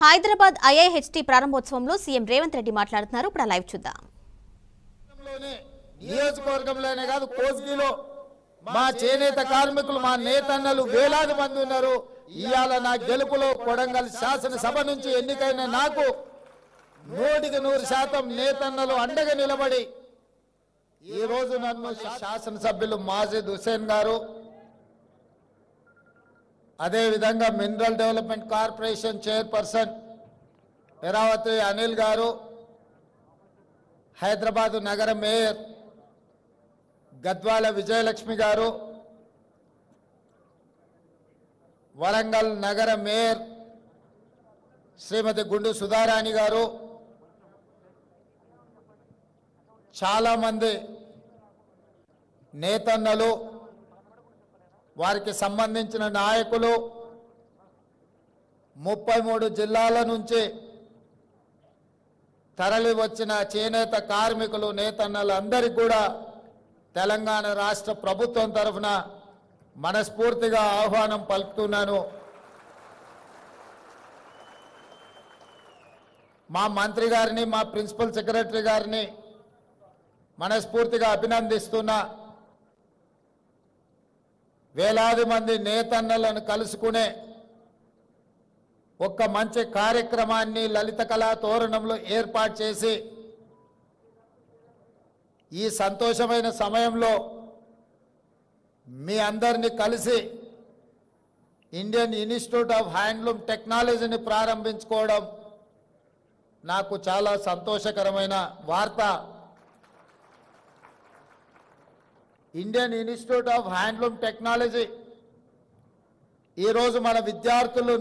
Hyderabad ఐఐహెచ్టీ ప్రారంభోత్సవంలో CM Revanth Reddy మాట్లాడుతున్నారు. ఇప్పుడు live చూద్దాం. నియోజకవర్గంలోనే కాదు కోస్గిలో మా చేనేత కార్మికులు మా నేతన్నలు వేలాది మంది ఉన్నారు. ఇవాళ నా గెలుపులో కొడంగల్ శాసనసభ నుంచి ఎన్నికైన నాకు 100% నేతన్నలు అండగా నిలబడి ఈ రోజు నన్ను శాసనసభ్యులు మాజిద్ హుసేన్ గారు, అదే విధంగా mineral development corporation chairperson Eravati Anil గారు, హైదరాబాద్ నగర మేయర్ గద్వాల విజయలక్ష్మి గారు, వరంగల్ నగర మేయర్ శ్రీమతి గుండు సుధారాణి గారు, చాలా మంది నేతన్నలు, వారికి సంబంధించిన నాయకులు, 33 జిల్లాల నుంచి తరలి వచ్చిన చేనేత కార్మికులు నేతన్నలు అందరికీ కూడా తెలంగాణ రాష్ట్ర ప్రభుత్వం తరఫున మనస్ఫూర్తిగా ఆహ్వానం పలుకుతున్నాను. మా మంత్రి గారిని, మా ప్రిన్సిపల్ సెక్రటరీ గారిని మనస్ఫూర్తిగా అభినందిస్తున్నా. వేలాది మంది నేతన్నలను కలుసుకునే ఒక్క మంచి కార్యక్రమాన్ని లలిత కళా తోరణంలో ఏర్పాటు చేసి ఈ సంతోషమైన సమయంలో మీ అందరినీ కలిసి ఇండియన్ ఇన్స్టిట్యూట్ ఆఫ్ హ్యాండ్లూమ్ టెక్నాలజీని ప్రారంభించుకోవడం నాకు చాలా సంతోషకరమైన వార్త. Indian institute of handloom technology ఈరోజు మన విద్యార్థులు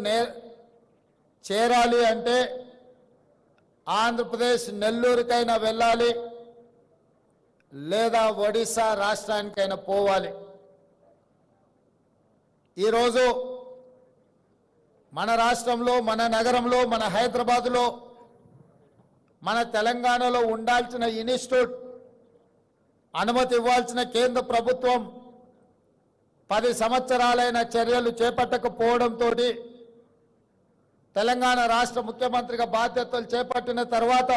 చేరాలి అంటే ఆంధ్రప్రదేశ్ నెల్లూరుకైనా వెళ్ళాలి, లేదా ఒడిశా రాష్ట్రానికైనా పోవాలి. ఈరోజు మన రాష్ట్రంలో, మన నగరంలో, మన హైదరాబాదులో, మన తెలంగాణలో ఉండాల్సిన ఇన్స్టిట్యూట్ అనుమతి ఇవ్వాల్సిన కేంద్ర ప్రభుత్వం 10 సంవత్సరాలైన చర్యలు చేపట్టకపోవడంతో తెలంగాణ రాష్ట్ర ముఖ్యమంత్రిగా బాధ్యతలు చేపట్టిన తర్వాత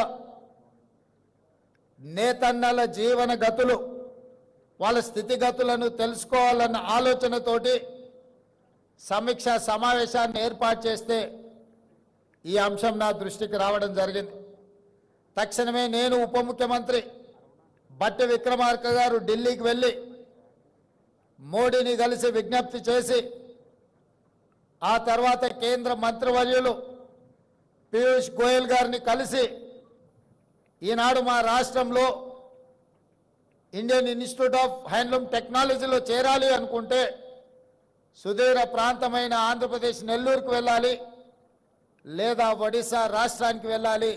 నేతన్నల జీవన గతులు, వాళ్ళ స్థితిగతులను తెలుసుకోవాలన్న ఆలోచనతోటి సమీక్షా సమావేశాన్ని ఏర్పాటు చేస్తే ఈ అంశం నా దృష్టికి రావడం జరిగింది. తక్షణమే నేను ఉప ముఖ్యమంత్రి బట్టి విక్రమార్క గారు ఢిల్లీకి వెళ్ళి మోడీని కలిసి విజ్ఞప్తి చేసి, ఆ తర్వాత కేంద్ర మంత్రివర్యులు పీయూష్ గోయల్ గారిని కలిసి ఈనాడు మా రాష్ట్రంలో ఇండియన్ ఇన్స్టిట్యూట్ ఆఫ్ హ్యాండ్లూమ్ టెక్నాలజీలో చేరాలి అనుకుంటే సుదూర ప్రాంతమైన ఆంధ్రప్రదేశ్ నెల్లూరుకు వెళ్ళాలి, లేదా ఒడిశా రాష్ట్రానికి వెళ్ళాలి.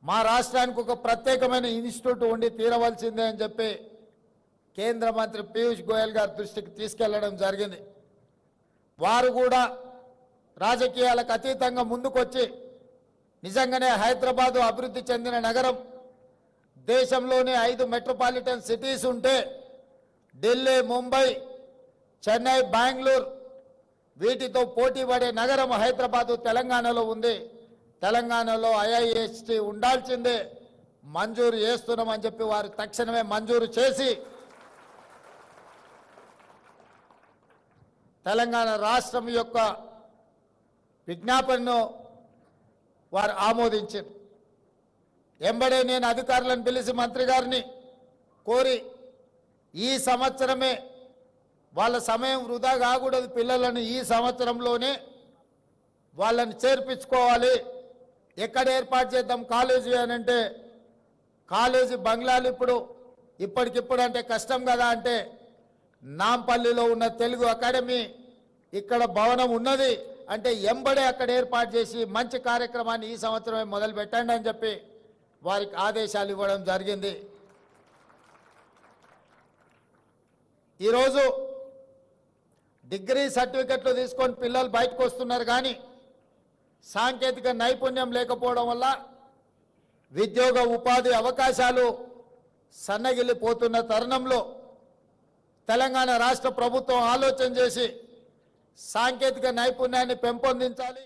మా రాష్ట్రానికి ఒక ప్రత్యేకమైన ఇన్స్టిట్యూట్ ఉండి తీరవలసిందే అని చెప్పి కేంద్ర మంత్రి పీయూష్ గోయల్ గారి దృష్టికి తీసుకెళ్లడం జరిగింది. వారు కూడా రాజకీయాలకు అతీతంగా ముందుకొచ్చి నిజంగానే హైదరాబాదు అభివృద్ధి చెందిన నగరం, దేశంలోనే 5 మెట్రోపాలిటన్ సిటీస్ ఉంటే ఢిల్లీ, ముంబై, చెన్నై, బెంగళూరు వీటితో పోటీ పడే నగరం హైదరాబాదు తెలంగాణలో ఉంది. తెలంగాణలో ఐఐహెచ్టీ ఉండాల్సిందే, మంజూరు చేస్తున్నామని చెప్పి వారు తక్షణమే మంజూరు చేసి తెలంగాణ రాష్ట్రం యొక్క విజ్ఞాపనను వారు ఆమోదించారు. ఎంబడే నేను అధికారులను పిలిచి మంత్రి గారిని కోరి ఈ సంవత్సరమే, వాళ్ళ సమయం వృధా కాకూడదు, పిల్లలను ఈ సంవత్సరంలోనే వాళ్ళని చేర్పించుకోవాలి. ఎక్కడ ఏర్పాటు చేద్దాం కాలేజీ అని అంటే, కాలేజీ బంగ్లాలు ఇప్పటికిప్పుడు అంటే కష్టం కదా అంటే, నాంపల్లిలో ఉన్న తెలుగు అకాడమీ ఇక్కడ భవనం ఉన్నది అంటే ఎంబడే అక్కడ ఏర్పాటు చేసి మంచి కార్యక్రమాన్ని ఈ సంవత్సరమే మొదలు పెట్టండి అని చెప్పి వారికి ఆదేశాలు ఇవ్వడం జరిగింది. ఈరోజు డిగ్రీ సర్టిఫికెట్లు తీసుకొని పిల్లలు బయటకు వస్తున్నారు, కానీ సాంకేతిక నైపుణ్యం లేకపోవడం వల్ల ఉద్యోగ ఉపాధి అవకాశాలు సన్నగిల్లిపోతున్న తరుణంలో తెలంగాణ రాష్ట్ర ప్రభుత్వం ఆలోచన చేసి సాంకేతిక నైపుణ్యాన్ని పెంపొందించాలి.